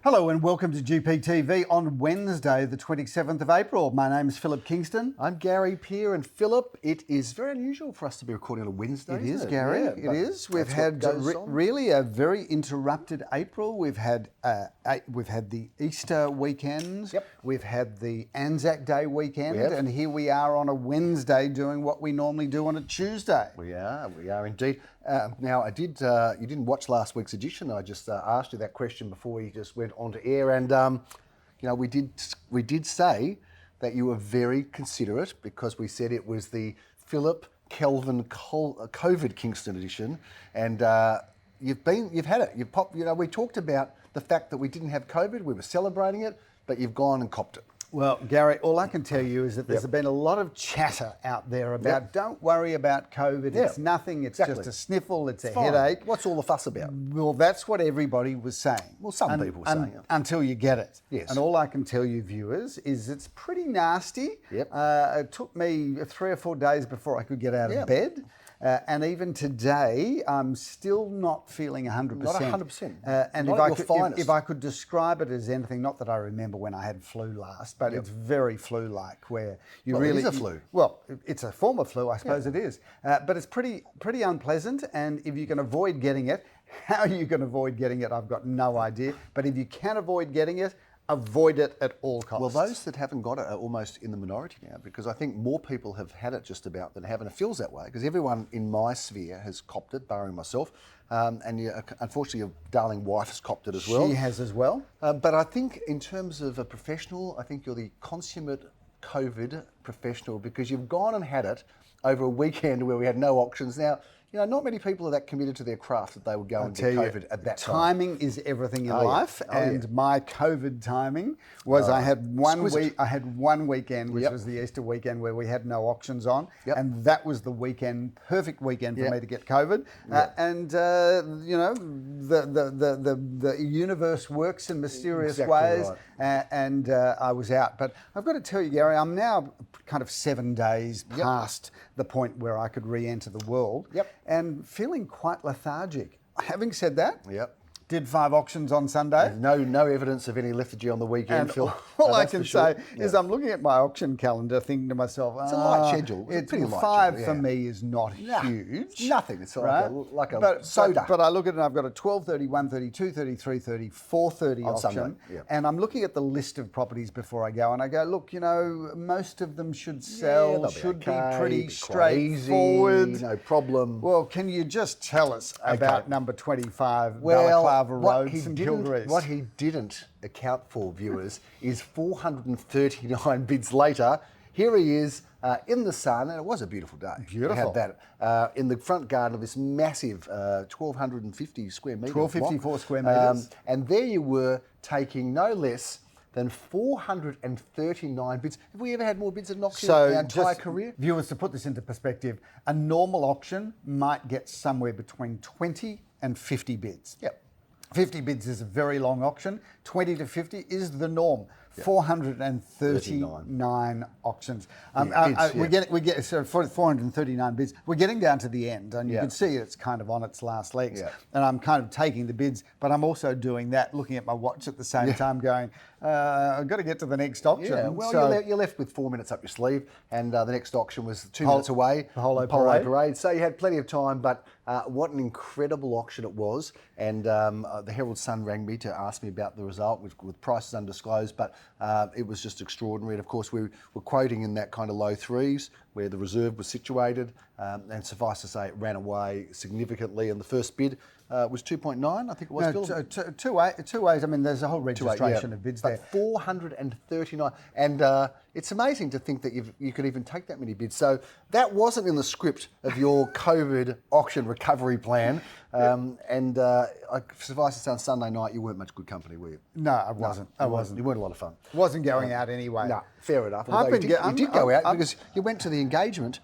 Hello and welcome to GPTV on Wednesday, the 27th of April. My name is Philip Kingston. I'm Gary Peer, and Philip, it is very unusual for us to be recording on a Wednesday. It is, Gary. It is. We've had really a very interrupted April. We've had the Easter weekend. Yep. We've had the Anzac Day weekend, and here we are on a Wednesday doing what we normally do on a Tuesday. We are indeed. Now, you didn't watch last week's edition. I just asked you that question before you just went onto air, and we did say that you were very considerate because we said it was the Philip Kelvin COVID Kingston edition, and you've had it. You've popped. We talked about the fact that we didn't have COVID. We were celebrating it, but you've gone and copped it. Well, Gary, all I can tell you is that there's been a lot of chatter out there about don't worry about COVID, it's nothing, it's just a sniffle, it's a headache. What's all the fuss about? Well, that's what everybody was saying. Well, some people were saying it. Until you get it. Yes. And all I can tell you, viewers, is it's pretty nasty. Yep. It took me 3 or 4 days before I could get out of bed. And even today, I'm still not feeling 100%. Not 100%. And if I could describe it as anything, not that I remember when I had flu last, but it's very flu-like, where you it is a flu. Well, it's a form of flu, I suppose it is. But it's pretty unpleasant, and if you can avoid getting it, how you can avoid getting it, I've got no idea. But if you can avoid getting it, avoid it at all costs. Well, those that haven't got it are almost in the minority now, because I think more people have had it just about than haven't. It feels that way because everyone in my sphere has copped it, barring myself. Unfortunately, your darling wife has copped it as well. She has as well. But I think in terms of a professional, I think you're the consummate COVID professional because you've gone and had it over a weekend where we had no auctions. Now, not many people are that committed to their craft that they would go and get COVID at that time. Timing is everything in life, my COVID timing was I had one weekend, which was the Easter weekend, where we had no auctions on, and that was the perfect weekend for me to get COVID. The universe works in mysterious ways, and I was out. But I've got to tell you, Gary, I'm now kind of 7 days past the point where I could re-enter the world. And feeling quite lethargic. Having said that, did 5 auctions on Sunday. No evidence of any lethargy on the weekend, Phil. All I can say is I'm looking at my auction calendar thinking to myself, it's a light schedule. It's pretty light 5 schedule, for me is not huge. It's nothing. It's like a soda. But I look at it and I've got a 12:30, 1:30, 2:30, 3:30, 4:30 auction. Sunday, and I'm looking at the list of properties before I go, and I go, look, most of them should sell, should be pretty straightforward. Easy, no problem. Well, can you just tell us about number 25, Balaclava Road, St Kilda East? What he didn't account for, viewers, is 439 bids later. Here he is in the sun, and it was a beautiful day. Beautiful. We had that in the front garden of this massive 1,250 square metres. 1,254 square metres. And there you were, taking no less than 439 bids. Have we ever had more bids at an auction in our entire career? Viewers, to put this into perspective, a normal auction might get somewhere between 20 and 50 bids. 50 bids is a very long auction. 20 to 50 is the norm. 439 auctions. We get 439 bids. We're getting down to the end, and you can see it's kind of on its last legs. And I'm kind of taking the bids, but I'm also doing that, looking at my watch at the same time, going, I've got to get to the next auction. Yeah, well, you're left with 4 minutes up your sleeve, and the next auction was 2 minutes away. The Polo Parade. So you had plenty of time, but what an incredible auction it was. And the Herald Sun rang me to ask me about the result with prices undisclosed, but it was just extraordinary. And of course, we were quoting in that kind of low threes where the reserve was situated. And suffice to say, it ran away significantly. And the first bid was 2.9, I think it was. No, 2.8. I mean, there's a whole registration of bids there. 439. And it's amazing to think that you could even take that many bids. So that wasn't in the script of your COVID auction recovery plan. Suffice to say, on Sunday night, you weren't much good company, were you? No, I wasn't. I wasn't. You weren't a lot of fun. Wasn't going out anyway. No, fair enough. You did go out because you went to the engagement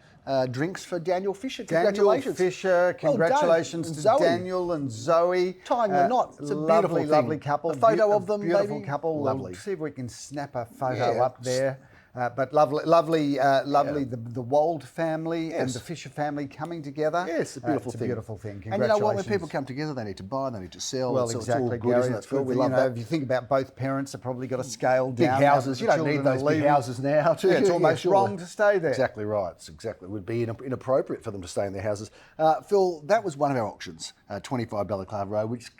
drinks for Daniel Fisher. Congratulations. Daniel Fisher, congratulations to Daniel and Zoe. Tying the knot. It's a beautiful lovely couple. A photo of them, beautiful maybe? couple. Lovely. We'll see if we can snap a photo up there. But lovely, the Wold family and the Fisher family coming together. Yeah, it's a beautiful thing. It's a beautiful thing. And Congratulations. you know what? When people come together, they need to buy, they need to sell. Well, so exactly, it's all good, Gary. isn't it, It's Phil? good. We love If that. you think about both parents, have probably got to scale Big down. houses. You don't need those big houses now. Yeah, it's almost wrong to stay there. Exactly right. It would be inappropriate for them to stay in their houses. Phil, that was one of our auctions, 25 Balaclava Road, which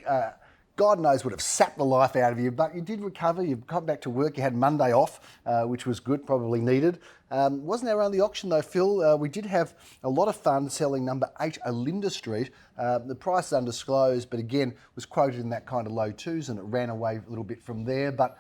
God knows would have sapped the life out of you, but you did recover. You've come back to work. You had Monday off, which was good, probably needed. Wasn't our only auction though, Phil. We did have a lot of fun selling number 8 Olinda Street. The price is undisclosed, but again, was quoted in that kind of low twos, and it ran away a little bit from there. But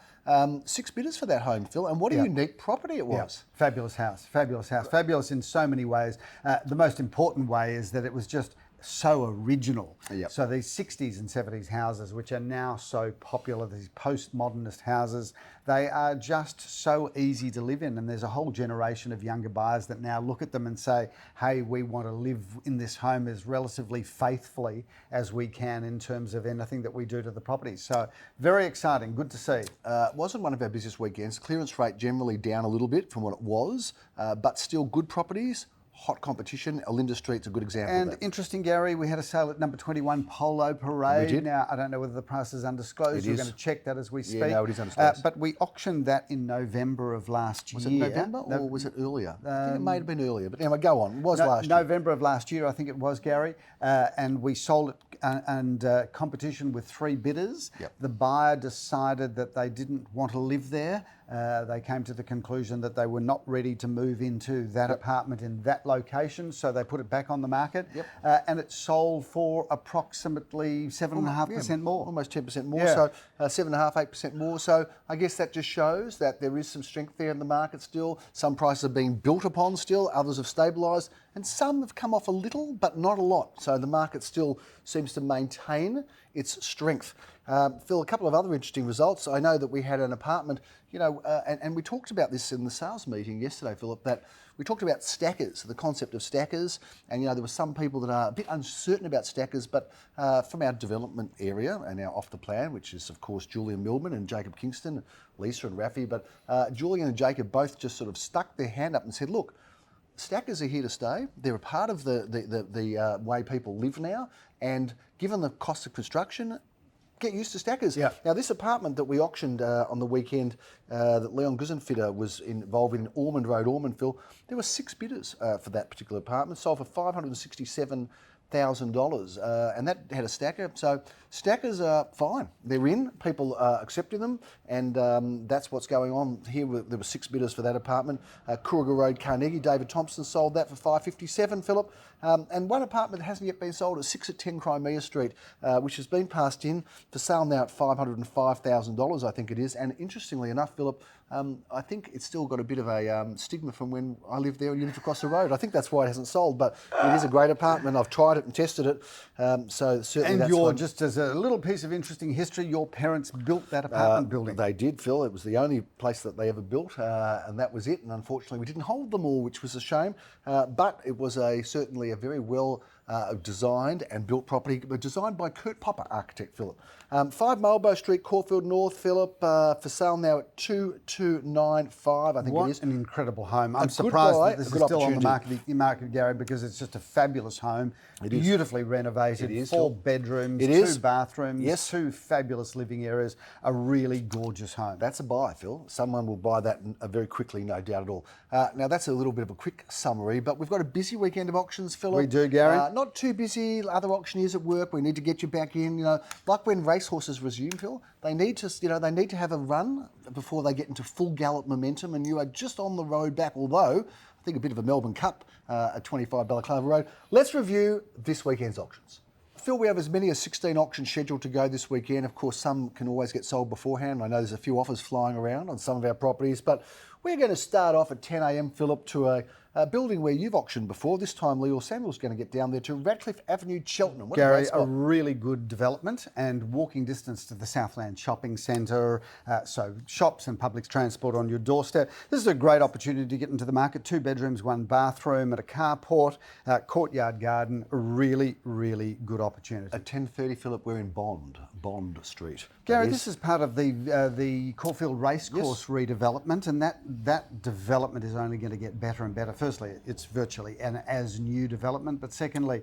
6 bidders for that home, Phil, and what a unique property it was. Yeah. Fabulous house, fabulous in so many ways. The most important way is that it was just so original. Yep. So these 60s and 70s houses, which are now so popular, these postmodernist houses, they are just so easy to live in. And there's a whole generation of younger buyers that now look at them and say, hey, we want to live in this home as relatively faithfully as we can in terms of anything that we do to the property. So very exciting, good to see. It wasn't one of our busiest weekends. Clearance rate generally down a little bit from what it was, but still good properties. Hot competition. Olinda Street's a good example And of that. interesting, Gary, we had a sale at number 21 Polo Parade. We did. Now, I don't know whether the price is undisclosed. We're going to check that as we speak. Yeah, no, it is undisclosed. But we auctioned that in November of last year. Was it November or was it earlier? I think it may have been earlier, but anyway, go on. It was last year. November of last year, I think it was, Gary. And we sold it and competition with 3 bidders. Yep. The buyer decided that they didn't want to live there. They came to the conclusion that they were not ready to move into that apartment in that location, so they put it back on the market. Yep. And it sold for approximately 7.5% more. Almost 10% more, Yeah. so 7.5%, 8% more. So I guess that just shows that there is some strength there in the market still. Some prices are being built upon still, others have stabilised, and some have come off a little, but not a lot. So the market still seems to maintain its strength. Phil, a couple of other interesting results. I know that we had an apartment, and we talked about this in the sales meeting yesterday, Philip, that we talked about stackers, the concept of stackers, and there were some people that are a bit uncertain about stackers, but from our development area and our off the plan, which is of course Julian Millman and Jacob Kingston, Lisa and Rafi, but Julian and Jacob both just sort of stuck their hand up and said, look, stackers are here to stay. They're a part of the way people live now, and given the cost of construction, get used to stackers. Yeah. Now, this apartment that we auctioned on the weekend that Leon Guzenfitter was involved in Ormond Road, Ormondville, there were 6 bidders for that particular apartment, sold for $567,000, and that had a stacker. So stackers are fine. They're in. People are accepting them, and that's what's going on here. There were 6 bidders for that apartment. Coorga Road, Carnegie, David Thompson sold that for $557,000, Philip. And one apartment that hasn't yet been sold is 6 at 10 Crimea Street, which has been passed in for sale now at $505,000, I think it is. And interestingly enough, Philip, I think it's still got a bit of a stigma from when I lived there and you lived across the road. I think that's why it hasn't sold, but it is a great apartment. I've tried it and tested it, so certainly And that's you're one. just as a little piece of interesting history, your parents built that apartment building. They did, Phil. It was the only place that they ever built, and that was it. And unfortunately, we didn't hold them all, which was a shame. But it was certainly a very well designed and built property, designed by Kurt Popper, architect, Philip. 5 Marlborough Street, Caulfield North, Philip, for sale now at 2295, I think What it is. an incredible home. I'm good surprised buy, that this a is good still on the opportunity. market, Gary, because it's just a fabulous home. It is. Beautifully renovated, It is, 4 Phil. bedrooms, It 2 is. bathrooms, Yes. 2 fabulous living areas, a really gorgeous home. That's a buy, Phil. Someone will buy that very quickly, no doubt at all. Now, that's a little bit of a quick summary, but we've got a busy weekend of auctions, Philip. We do, Gary. Not too busy. Other auctioneers at work. We need to get you back in. Like when racehorses resume, Phil, they need to have a run before they get into full gallop momentum, and you are just on the road back, although I think a bit of a Melbourne Cup at 25 Balaclava Road. Let's review this weekend's auctions. Phil, we have as many as 16 auctions scheduled to go this weekend. Of course, some can always get sold beforehand. I know there's a few offers flying around on some of our properties, but we're going to start off at 10 a.m, Philip, to building where you've auctioned before. This time Leo Samuel's going to get down there to Radcliffe Avenue, Cheltenham. What a great Gary, a spot. really good development and walking distance to the Southland Shopping Centre, so shops and public transport on your doorstep. This is a great opportunity to get into the market. 2 bedrooms, 1 bathroom at a carport, courtyard garden, a really, really good opportunity. At 10:30, Philip, we're in Bond Street. Gary, this is part of the Caulfield Racecourse redevelopment, and that development is only going to get better and better. Firstly, it's virtually an as new development, but secondly,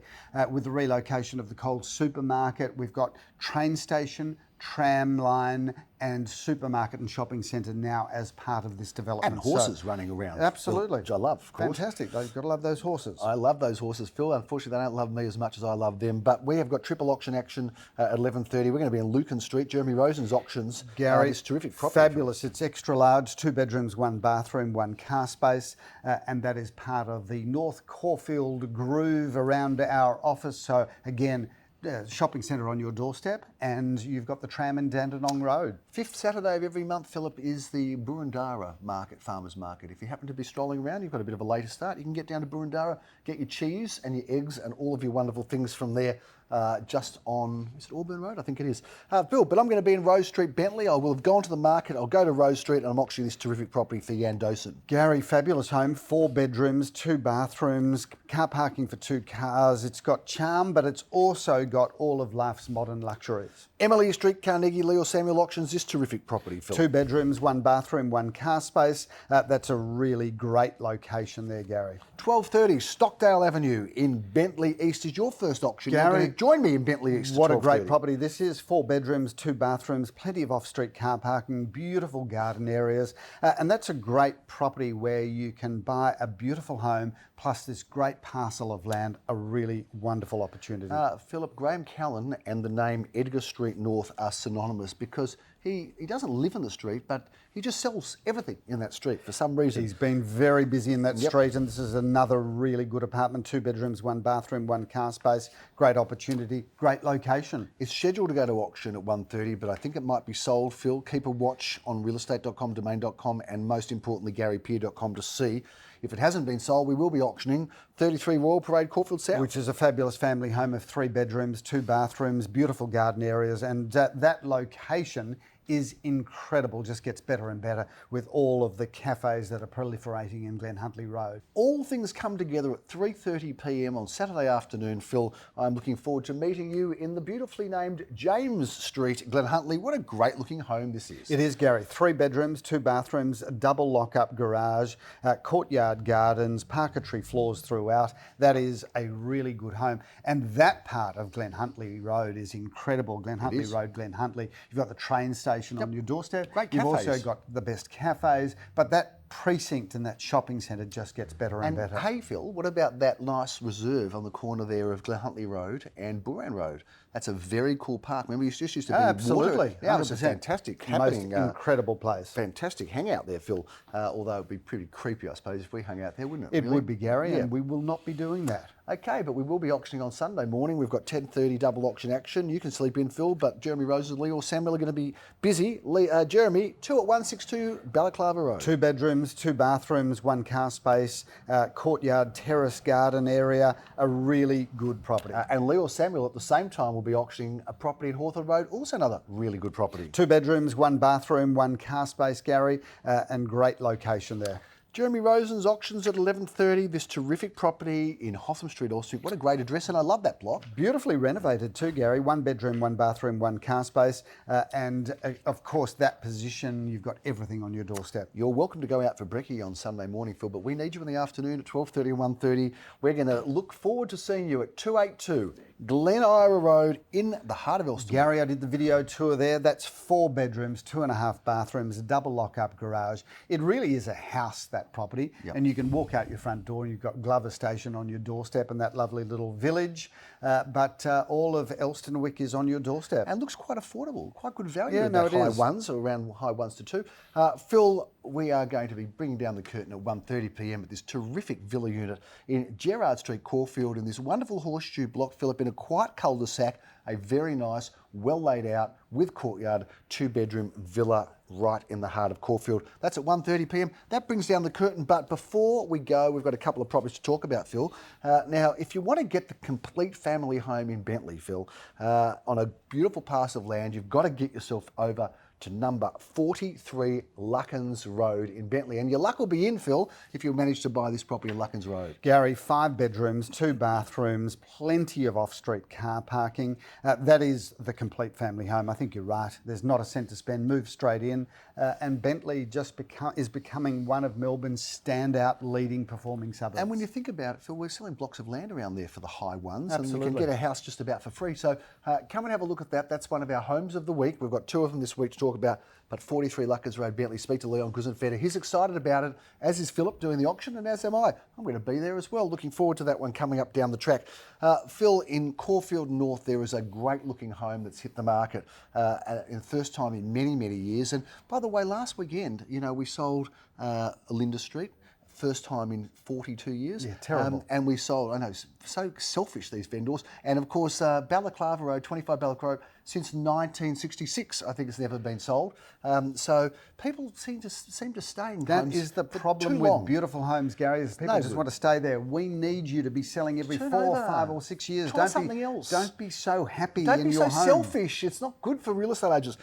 with the relocation of the Coles supermarket, we've got train station, tram line and supermarket and shopping centre now as part of this development. And horses running around. Absolutely. Which I love, of course. Fantastic. You've got to love those horses. I love those horses, Phil. Unfortunately, they don't love me as much as I love them. But we have got triple auction action at 11:30. We're going to be in Lucan Street. Jeremy Rosen's auctions. Gary, this terrific property. fabulous. It's extra large, 2 bedrooms, 1 bathroom, 1 car space, and that is part of the North Caulfield groove around our office. So again, shopping centre on your doorstep, and you've got the tram in Dandenong Road. 5th Saturday of every month, Philip, is the Burundara Market, Farmers Market. If you happen to be strolling around, you've got a bit of a later start, you can get down to Burundara, get your cheese and your eggs and all of your wonderful things from there. Just on, is it Auburn Road? I think it is. Bill, but I'm going to be in Rose Street, Bentley. I will have gone to the market. I'll go to Rose Street and I'm auctioning this terrific property for Jan Dosen. Gary, fabulous home, 4 bedrooms, 2 bathrooms, car parking for 2 cars. It's got charm, but it's also got all of life's modern luxuries. Emily Street, Carnegie, Leo Samuel auctions this terrific property, Phil. 2 bedrooms, 1 bathroom, 1 car space. That's a really great location there, Gary. 12:30, Stockdale Avenue in Bentley East is your first auction. Gary, you're going to join me in Bentley East. What a great property this is. 4 bedrooms, 2 bathrooms, plenty of off-street car parking, beautiful garden areas. And that's a great property where you can buy a beautiful home plus this great parcel of land, a really wonderful opportunity. Philip, Graham Callan and the name Edgar Street North are synonymous because he doesn't live in the street, but he just sells everything in that street for some reason. He's been very busy in that street, and this is another really good apartment, 2 bedrooms, 1 bathroom, 1 car space, great opportunity, great location. It's scheduled to go to auction at 1:30, but I think it might be sold. Phil, keep a watch on realestate.com, domain.com, and most importantly, garypeer.com to see. If it hasn't been sold, we will be auctioning 33 Royal Parade, Caulfield South. Which is a fabulous family home of 3 bedrooms, 2 bathrooms, beautiful garden areas, and that location is incredible, just gets better and better with all of the cafes that are proliferating in Glen Huntly Road. All things come together at 3:30 p.m. on Saturday afternoon. Phil, I'm looking forward to meeting you in the beautifully named James Street, Glen Huntly. What a great looking home this is. It is, Gary. 3 bedrooms, 2 bathrooms, a double lock-up garage, courtyard gardens, parquetry floors throughout. That is a really good home. And that part of Glen Huntly Road is incredible. Glen Huntly Road, Glen Huntly. You've got the train station on your doorstep. Great You've cafes. also got the best cafes, but that precinct and that shopping centre just gets better and better. Hey Phil, what about that nice reserve on the corner there of Glen Huntly Road and Booran Road? That's a very cool park. Remember, you just used to be absolutely. water. Yeah, it's a 100%. fantastic happening. Most incredible place. Fantastic hangout there, Phil. Although it'd be pretty creepy, I suppose, if we hung out there, wouldn't it? It really? would be, Gary, and we will not be doing that. Okay, but we will be auctioning on Sunday morning. We've got 10:30 double auction action. You can sleep in, Phil, but Jeremy Rose and Leo Samuel are going to be busy. Jeremy, 2 at 162 Balaclava Road. 2 bedrooms, 2 bathrooms, 1 car space, courtyard, terrace, garden area, a really good property. And Leo Samuel at the same time will be auctioning a property in Hawthorne Road, also another really good property. 2 bedrooms, 1 bathroom, 1 car space, Gary, and great location there. Jeremy Rosen's auctions at 11:30. This terrific property in Hotham Street, Allstreet. What a great address, and I love that block. Beautifully renovated too, Gary. 1 bedroom, 1 bathroom, 1 car space, and of course that position, you've got everything on your doorstep. You're welcome to go out for brekkie on Sunday morning, Phil, but we need you in the afternoon at 12:30 and 1:30. We're going to look forward to seeing you at 282 Glen Ira Road in the heart of Elston. Gary, I did the video tour there. That's 4 bedrooms, 2.5 bathrooms, a double lock-up garage. It really is a house, that property, and you can walk out your front door and you've got Glover Station on your doorstep and that lovely little village, but all of Elstonwick is on your doorstep. And looks quite affordable, quite good value. Yeah, no, it high is. ones, or around high 1s to 2. Phil, we are going to be bringing down the curtain at 1:30 p.m. at this terrific villa unit in Gerrard Street, Caulfield, in this wonderful horseshoe block, Philip, in a quiet cul-de-sac, a very nice, well laid out, with courtyard, 2 bedroom villa right in the heart of Caulfield. That's at 1:30 p.m. That brings down the curtain. But before we go, we've got a couple of properties to talk about, Phil. Now, if you want to get the complete family home in Bentley, Phil, on a beautiful parcel of land, you've got to get yourself over to number 43 Luckens Road in Bentley. And your luck will be in, Phil, if you manage to buy this property in Luckens Road. Gary, 5 bedrooms, 2 bathrooms, plenty of off-street car parking. That is the complete family home. I think you're right. There's not a cent to spend. Move straight in. And Bentley is becoming one of Melbourne's standout leading performing suburbs. And when you think about it, Phil, we're selling blocks of land around there for the high ones. Absolutely. And you can get a house just about for free. So come and have a look at that. That's one of our homes of the week. We've got 2 of them this week to talk about. But 43 Luckens Road, Bentley. Speak to Leon Guzenfeder. He's excited about it, as is Philip doing the auction, and as am I. I'm going to be there as well. Looking forward to that one coming up down the track. Phil, in Caulfield North, there is a great-looking home that's hit the market in the first time in many, many years. And by the way, last weekend, we sold Linda Street. First time in 42 years. Yeah, terrible. And we sold, I know, so selfish, these vendors. And of course, Balaclava Road, 25 Balaclava Road, since 1966, I think it's never been sold. So people seem to stay in That homes is the for problem too with long. beautiful homes, Gary, is people no just good. want to stay there. We need you to be selling every Turn 4 or over. 5 or 6 years. Try something else. Don't be so happy Don't in be your so home. selfish. It's not good for real estate agents.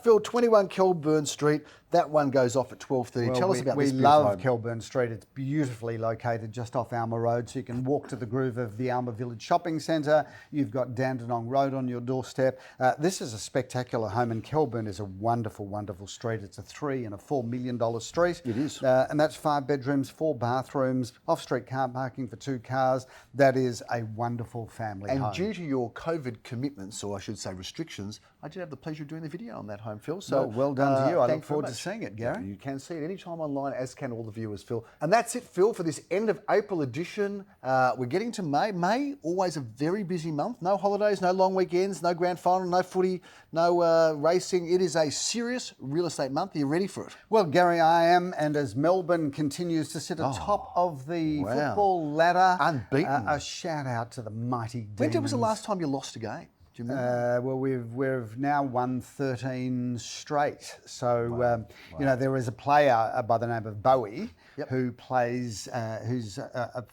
Phil, 21 Kelburn Street. That one goes off at 12:30. Well, Tell us about this We beautiful love home. Kelburn Street. It's beautifully located just off Alma Road, so you can walk to the groove of the Alma Village Shopping Centre. You've got Dandenong Road on your doorstep. This is a spectacular home, and Kelburn is a wonderful, wonderful street. It's a $3 and a $4 million street. It is. And that's 5 bedrooms, 4 bathrooms, off-street car parking for 2 cars. That is a wonderful family home. And due to your COVID commitments, or I should say restrictions, I did have the pleasure of doing the video on that home, Phil. So well done to you. I look thanks very forward to much. seeing it, Gary. You can see it anytime online, as can all the viewers, Phil. And that's it, Phil, for this end of April edition. We're getting to May. May, always a very busy month. No holidays, no long weekends, no grand final, no footy, no racing. It is a serious real estate month. Are you ready for it? Well, Gary, I am, and as Melbourne continues to sit atop of the football ladder, Unbeaten. A shout out to the mighty Demons. When was the last time you lost a game? Do you remember? Well, we've now won 13 straight. So there is a player by the name of Bowie who plays.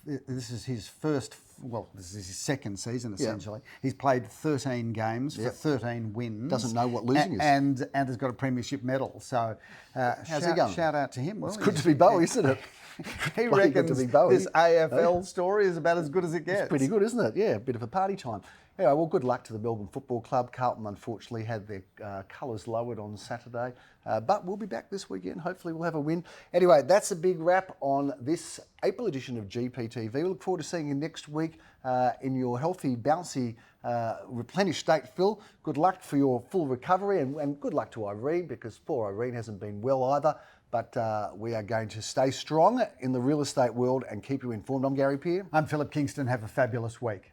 This is his first. Well, this is his second season essentially. He's played 13 games for 13 wins. Doesn't know what losing is. And has got a premiership medal. So how's he going? Shout out to him. Well, It's good to be Bowie, isn't it? He Bloody good reckons to be Bowie. this AFL story is about as good as it gets. It's pretty good, isn't it? Yeah, a bit of a party time. Anyway, well, good luck to the Melbourne Football Club. Carlton, unfortunately, had their colours lowered on Saturday. But we'll be back this weekend. Hopefully we'll have a win. Anyway, that's a big wrap on this April edition of GPTV. We look forward to seeing you next week in your healthy, bouncy, replenished state, Phil. Good luck for your full recovery and good luck to Irene, because poor Irene hasn't been well either. But we are going to stay strong in the real estate world and keep you informed. I'm Gary Peer. I'm Philip Kingston. Have a fabulous week.